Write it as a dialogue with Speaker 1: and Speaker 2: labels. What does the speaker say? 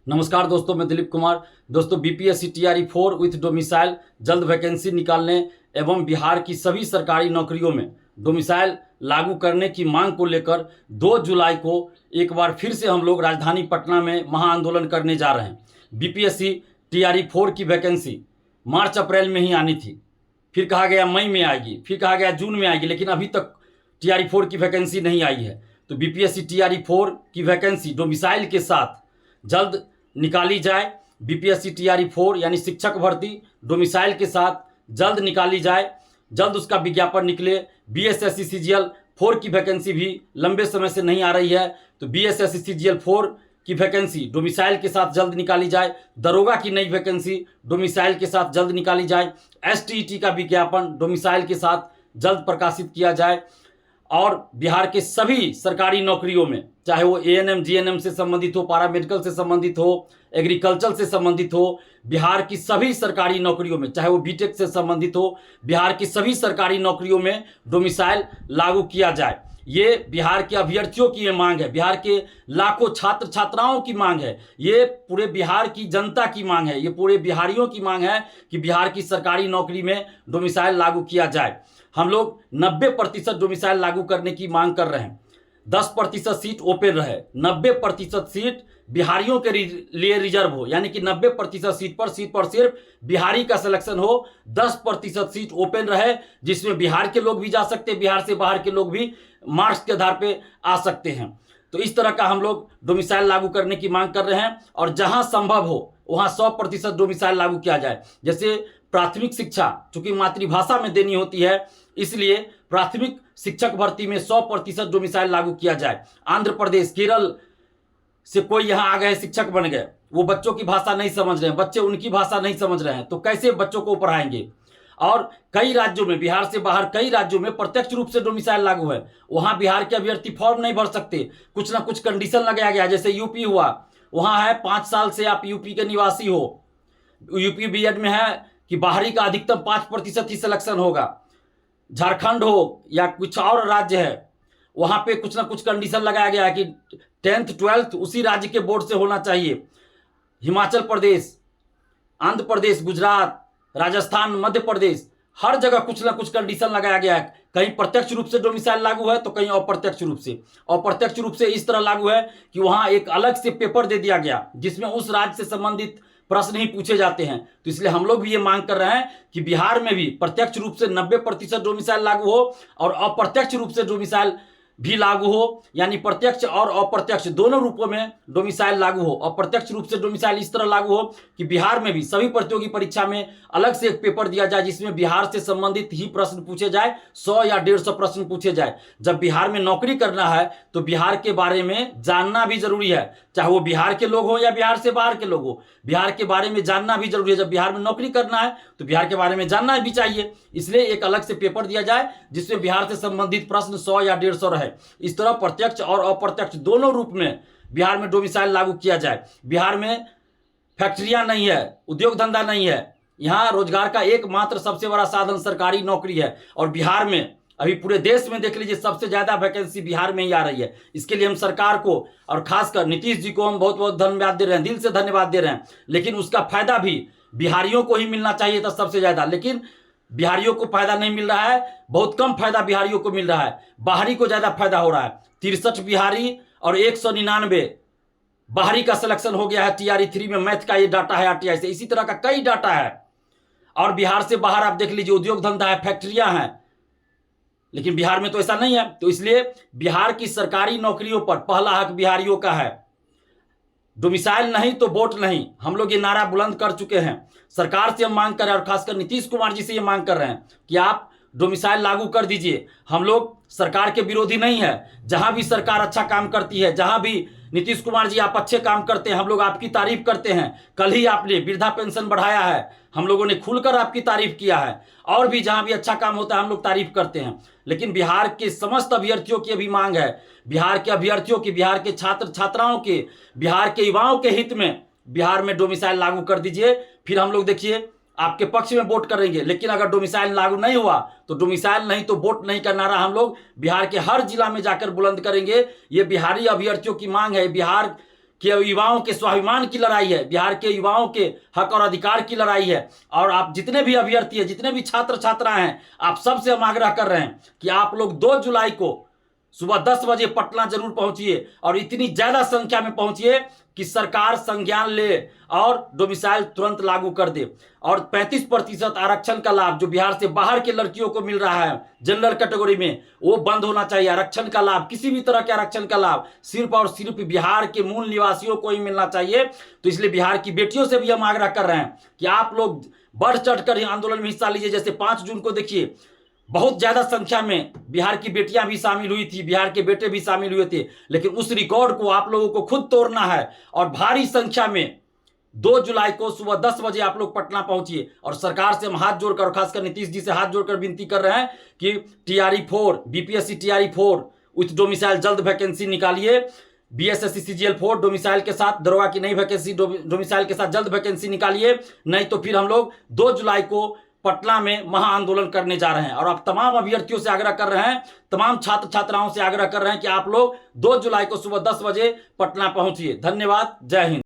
Speaker 1: नमस्कार दोस्तों, मैं दिलीप कुमार। दोस्तों, बीपीएससी टीआरई 4 विथ डोमिसाइल जल्द वैकेंसी निकालने एवं बिहार की सभी सरकारी नौकरियों में डोमिसाइल लागू करने की मांग को लेकर 2 जुलाई को एक बार फिर से हम लोग राजधानी पटना में महाआंदोलन करने जा रहे हैं। बीपीएससी टीआरई 4 की वैकेंसी मार्च अप्रैल में ही आनी थी, फिर कहा गया मई में आएगी, फिर कहा गया जून में आएगी, लेकिन अभी तक टीआरई 4 की वैकेंसी नहीं आई है। तो बीपीएससी टीआरई 4 की वैकेंसी डोमिसाइल के साथ जल्द निकाली जाए। बीपीएससी टीआरई 4 यानी शिक्षक भर्ती डोमिसाइल के साथ जल्द निकाली जाए, जल्द उसका विज्ञापन निकले। बीएसएससी सीजीएल 4 की वैकेंसी भी लंबे समय से नहीं आ रही है, तो बीएसएससी सीजीएल 4 की वैकेंसी डोमिसाइल के साथ जल्द निकाली जाए। दरोगा की नई वैकेंसी डोमिसाइल के साथ जल्द निकाली जाए। एसटीईटी का विज्ञापन डोमिसाइल के साथ जल्द प्रकाशित किया जाए और बिहार के सभी सरकारी नौकरियों में, चाहे वो एएनएम जीएनएम से संबंधित हो, पारामेडिकल से संबंधित हो, एग्रीकल्चर से संबंधित हो, बिहार की सभी सरकारी नौकरियों में, चाहे वो बीटेक से संबंधित हो, बिहार की सभी सरकारी नौकरियों में डोमिसाइल लागू किया जाए। ये बिहार के अभ्यर्थियों की ये मांग है, बिहार के लाखों छात्र छात्राओं की मांग है, ये पूरे बिहार की जनता की मांग है, ये पूरे बिहारियों की मांग है कि बिहार की सरकारी नौकरी में डोमिसाइल लागू किया जाए। हम लोग 90% डोमिसाइल लागू करने की मांग कर रहे हैं। 10% सीट ओपन रहे, 90% सीट बिहारियों के लिए रिजर्व हो, यानी कि 90% सीट पर सिर्फ बिहारी का सिलेक्शन हो। 10% सीट ओपन रहे जिसमें बिहार के लोग भी जा सकते हैं, बिहार से बाहर के लोग भी मार्क्स के आधार पे आ सकते हैं। तो इस तरह का हम लोग डोमिसाइल लागू करने की मांग कर रहे हैं और जहां संभव हो वहां 100% डोमिसाइल लागू किया जाए। जैसे प्राथमिक शिक्षा चूंकि मातृभाषा में देनी होती है, इसलिए प्राथमिक शिक्षक भर्ती में 100% डोमिसाइल लागू किया जाए। आंध्र प्रदेश, केरल से कोई यहाँ आ गए, शिक्षक बन गए, वो बच्चों की भाषा नहीं समझ रहे हैं, बच्चे उनकी भाषा नहीं समझ रहे हैं, तो कैसे बच्चों को पढ़ाएंगे। और कई राज्यों में, बिहार से बाहर कई राज्यों में प्रत्यक्ष रूप से डोमिसाइल लागू है, वहां बिहार के अभ्यर्थी फॉर्म नहीं भर सकते, कुछ ना कुछ कंडीशन लगाया गया। जैसे यूपी हुआ, वहां है 5 साल से आप यूपी के निवासी हो, यूपी बीएड में है कि बाहरी का अधिकतम 5% ही सिलेक्शन होगा। झारखंड हो या कुछ और राज्य है, वहां पे कुछ ना कुछ कंडीशन लगाया गया है कि 10th 12th उसी राज्य के बोर्ड से होना चाहिए। हिमाचल प्रदेश, आंध्र प्रदेश, गुजरात, राजस्थान, मध्य प्रदेश, हर जगह कुछ ना कुछ कंडीशन लगाया गया है। कहीं प्रत्यक्ष रूप से डोमिसाइल लागू है तो कहीं अप्रत्यक्ष रूप से। अप्रत्यक्ष रूप से इस तरह लागू है कि वहां एक अलग से पेपर दे दिया गया जिसमें उस राज्य से संबंधित प्रश्न ही पूछे जाते हैं। तो इसलिए हम लोग भी ये मांग कर रहे हैं कि बिहार में भी प्रत्यक्ष रूप से 90% डोमिसाइल लागू हो और अप्रत्यक्ष रूप से डोमिसाइल भी लागू हो, यानी प्रत्यक्ष और अप्रत्यक्ष दोनों रूपों में डोमिसाइल लागू हो। अप्रत्यक्ष रूप से डोमिसाइल इस तरह लागू हो कि बिहार में भी सभी प्रतियोगी परीक्षा में अलग से एक पेपर दिया जाए जिसमें बिहार से संबंधित ही प्रश्न पूछे जाए, 100 या 150 प्रश्न पूछे जाए। जब बिहार में नौकरी करना है तो बिहार के बारे में जानना भी जरूरी है, चाहे वो बिहार के लोग हो या बिहार से बाहर के लोग हो, बिहार के बारे में जानना भी जरूरी है। जब बिहार में नौकरी करना है तो बिहार के बारे में जानना भी चाहिए, इसलिए एक अलग से पेपर दिया जाए जिसमें बिहार से संबंधित प्रश्न 100 या 150 रहे। इस तरह प्रत्यक्ष और अप्रत्यक्ष दोनों रूप में बिहार में डोमिसाइल लागू किया जाए। बिहार में फैक्ट्रियां नहीं है, उद्योग धंधा नहीं है, यहाँ रोजगार का एकमात्र सबसे बड़ा साधन सरकारी नौकरी है। और बिहार में अभी पूरे देश में देख लीजिए सबसे ज्यादा वैकेंसी बिहार में ही आ रही है। इसके लिए हम सरकार को और खासकर नीतीश जी को हम बहुत बहुत धन्यवाद दे रहे हैं, दिल से धन्यवाद दे रहे हैं। लेकिन उसका फायदा भी बिहारियों को ही मिलना चाहिए था सबसे ज्यादा, लेकिन बिहारियों को फायदा नहीं मिल रहा है, बहुत कम फायदा बिहारियों को मिल रहा है, बाहरी को ज्यादा फायदा हो रहा है। 63 बिहारी और 199 बाहरी का सिलेक्शन हो गया है टीआरई 3 में। मैथ का ये डाटा है आरटीआई से, इसी तरह का कई डाटा है। और बिहार से बाहर आप देख लीजिए उद्योग धंधा है, फैक्ट्रियां हैं, लेकिन बिहार में तो ऐसा नहीं है। तो इसलिए बिहार की सरकारी नौकरियों पर पहला हक बिहारियों का है। डोमिसाइल नहीं तो वोट नहीं, हम लोग ये नारा बुलंद कर चुके हैं। सरकार से हम मांग कर रहे हैं और खासकर नीतीश कुमार जी से ये मांग कर रहे हैं कि आप डोमिसाइल लागू कर दीजिए। हम लोग सरकार के विरोधी नहीं है, जहां भी सरकार अच्छा काम करती है, जहां भी नीतीश कुमार जी आप अच्छे काम करते हैं, हम लोग आपकी तारीफ करते हैं। कल ही आपने वृद्धा पेंशन बढ़ाया है, हम लोगों ने खुलकर आपकी तारीफ किया है। और भी जहां भी अच्छा काम होता है हम लोग तारीफ करते हैं। लेकिन बिहार के समस्त अभ्यर्थियों की अभी मांग है, बिहार के अभ्यर्थियों की, बिहार के छात्र छात्राओं के, बिहार के युवाओं के हित में बिहार में डोमिसाइल लागू कर दीजिए। फिर हम लोग देखिए आपके पक्ष में वोट करेंगे। लेकिन अगर डोमिसाइल लागू नहीं हुआ तो डोमिसाइल नहीं तो वोट नहीं का नारा हम लोग बिहार के हर जिला में जाकर बुलंद करेंगे। ये बिहारी अभ्यर्थियों की मांग है, बिहार के युवाओं के स्वाभिमान की लड़ाई है, बिहार के युवाओं के हक और अधिकार की लड़ाई है। और आप जितने भी अभ्यर्थी हैं, जितने भी छात्र छात्राएं हैं, आप सबसे हम आग्रह कर रहे हैं कि आप लोग 2 जुलाई को सुबह 10 बजे पटना जरूर पहुंचिए और इतनी ज्यादा संख्या में पहुंचिए कि सरकार संज्ञान ले और डोमिसाइल तुरंत लागू कर दे। और 35% आरक्षण का लाभ जो बिहार से बाहर के लड़कियों को मिल रहा है जनरल कैटेगरी में, वो बंद होना चाहिए। आरक्षण का लाभ, किसी भी तरह के आरक्षण का लाभ सिर्फ और सिर्फ बिहार के मूल निवासियों को ही मिलना चाहिए। तो इसलिए बिहार की बेटियों से भी हम आग्रह कर रहे हैं कि आप लोग बढ़ चढ़कर आंदोलन में हिस्सा लीजिए। जैसे 5 जून को देखिए, बहुत ज्यादा संख्या में बिहार की बेटियां भी शामिल हुई थी, बिहार के बेटे भी शामिल हुए थे, लेकिन उस रिकॉर्ड को आप लोगों को खुद तोड़ना है। और भारी संख्या में 2 जुलाई को सुबह 10 बजे आप लोग पटना पहुंचिए। और सरकार से हम हाथ जोड़कर, खासकर नीतीश जी से हाथ जोड़कर विनती कर रहे हैं कि TRE4 BPSC TRE4 with domicile जल्द वैकेंसी निकालिए। BSSC CGL4 डोमिसाइल के साथ, दरोगा की नई वैकेंसी डोमिसाइल के साथ जल्द वैकेंसी निकालिए, नहीं तो फिर हम लोग 2 जुलाई को पटना में महा आंदोलन करने जा रहे हैं। और आप तमाम अभ्यर्थियों से आग्रह कर रहे हैं, तमाम छात्र छात्राओं से आग्रह कर रहे हैं कि आप लोग 2 जुलाई को सुबह 10 बजे पटना पहुंचिए। धन्यवाद, जय हिंद।